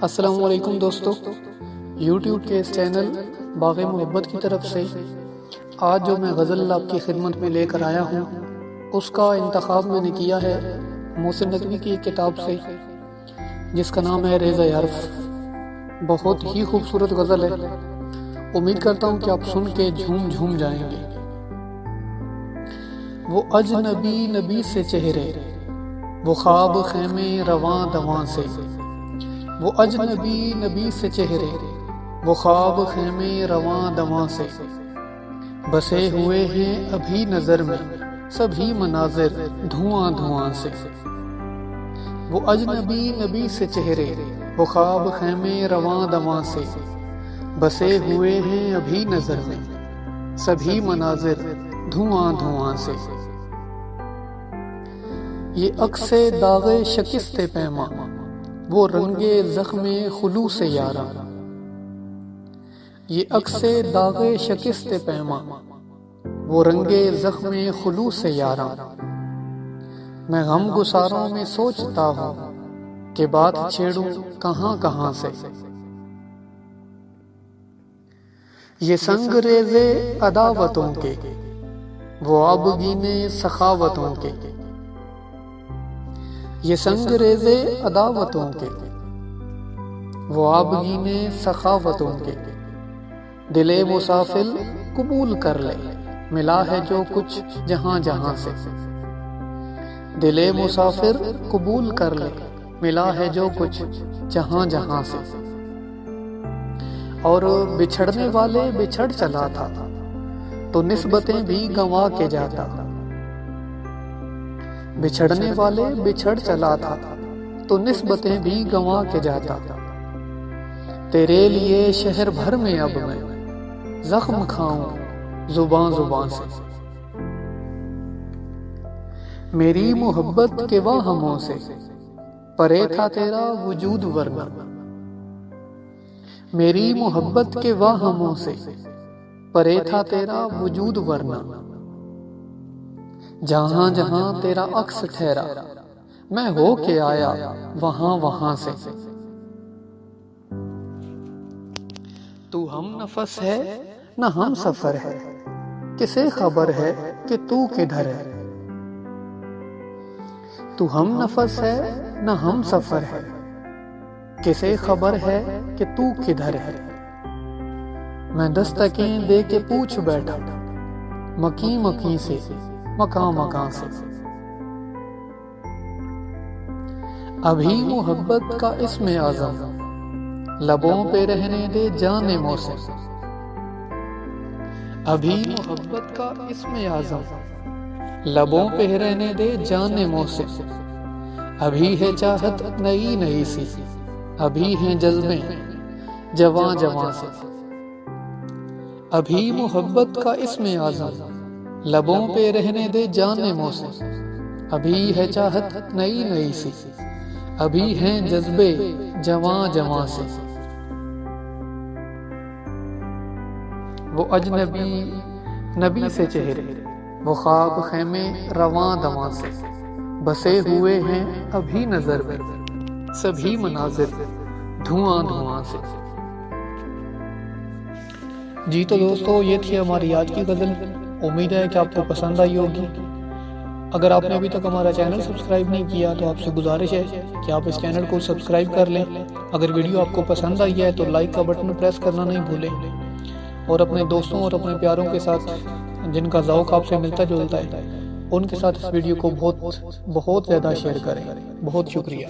السلام علیکم دوستو، یوٹیوب کے اس چینل باغ محبت کی طرف سے آج جو میں غزل آپ کی خدمت میں لے کر آیا ہوں اس کا انتخاب میں نے کیا ہے محسن ندوی کی ایک کتاب سے جس کا نام ہے ریز حرف۔ بہت ہی خوبصورت غزل ہے، امید کرتا ہوں کہ آپ سن کے جھوم جائیں گے۔ وہ اجنبی نبی سے چہرے، وہ خواب خیمے رواں دواں سے، وہ اجنبی نبی سے چہرے، وہ خواب خیمے رواں دواں سے، بسے ہوئے ہیں ابھی نظر میں سبھی مناظر دھواں دھواں سے۔ وہ اجنبی نبی سے چہرے، وہ خواب خیمے رواں دواں سے، بسے ہوئے ہیں ابھی نظر میں سبھی مناظر دھواں دھواں سے۔ یہ عکس داغ شکست پیما، وہ رنگ زخم خلوص یاراں، یہ عکس داغ شکست پیما، وہ رنگ زخم خلوص یاراں۔ میں غم گساروں میں سوچتا ہوں کہ بات چھیڑوں کہاں کہاں سے۔ یہ سنگ ریزے عداوتوں کے، وہ آبگین سخاوتوں کے، یہ سنگ ریزے عداوتوں کے، وہ آبگین سخاوتوں کے، دل مسافل قبول کر لے ملا ہے جو کچھ جہاں جہاں سے، دل مسافر قبول کر لے ملا ہے جو کچھ جہاں جہاں سے۔ اور بچھڑنے والے بچھڑ چلا تھا تو نسبتیں بھی گنوا کے جاتا، بچھڑنے والے بچھڑ چلا تھا تو نسبتیں بھی گنوا کے جاتا۔ تیرے لیے شہر بھر میں اب میں زخم کھاؤں زباں زباں سے، میری محبت کے واہموں سے پرے تھا تیرا وجود ورنہ، میری محبت کے واہموں سے پرے تھا تیرا وجود ورنہ، جہاں جہاں تیرا عکس ٹھہرا میں ہو کے آیا وہاں وہاں سے۔ تو ہم نفس ہے نہ ہم سفر ہے، کسے خبر ہے کہ تو کدھر ہے۔ تو ہم نفس ہے نہ ہم سفر ہے، کسے خبر ہے کہ تو کدھر ہے۔ میں دستکیں دے کے پوچھ بیٹھا مکیں مکیں سے مکاں مکاں سے، ابھی محبت کا اسم اعظم لبوں پہ رہنے دے جان موسم، ابھی محبت کا اسم اعظم لبوں پہ رہنے دے جان موسم، ابھی ہے چاہت نئی نئی سی، ابھی ہیں جذبے جواں جواں سے، ابھی محبت کا اسم اعظم لبوں پہ رہنے دے جان موسم، ابھی ہے چاہت نئی نئی سی، ابھی ہیں جذبے جواں جواں سے۔ وہ اجنبی نبی سے چہرے، وہ خواب خیمے رواں دواں سے، بسے ہوئے ہیں ابھی نظر میں سبھی مناظر دھواں دھواں سے۔ جی تو دوستو، یہ تھی ہماری آج کی غزل، امید ہے کہ آپ کو پسند آئی ہوگی۔ اگر آپ نے ابھی تک ہمارا چینل سبسکرائب نہیں کیا تو آپ سے گزارش ہے کہ آپ اس چینل کو سبسکرائب کر لیں۔ اگر ویڈیو آپ کو پسند آئی ہے تو لائک کا بٹن پریس کرنا نہیں بھولیں، اور اپنے دوستوں اور اپنے پیاروں کے ساتھ جن کا ذوق آپ سے ملتا جلتا ہے ان کے ساتھ اس ویڈیو کو بہت زیادہ شیئر کریں۔ بہت شکریہ۔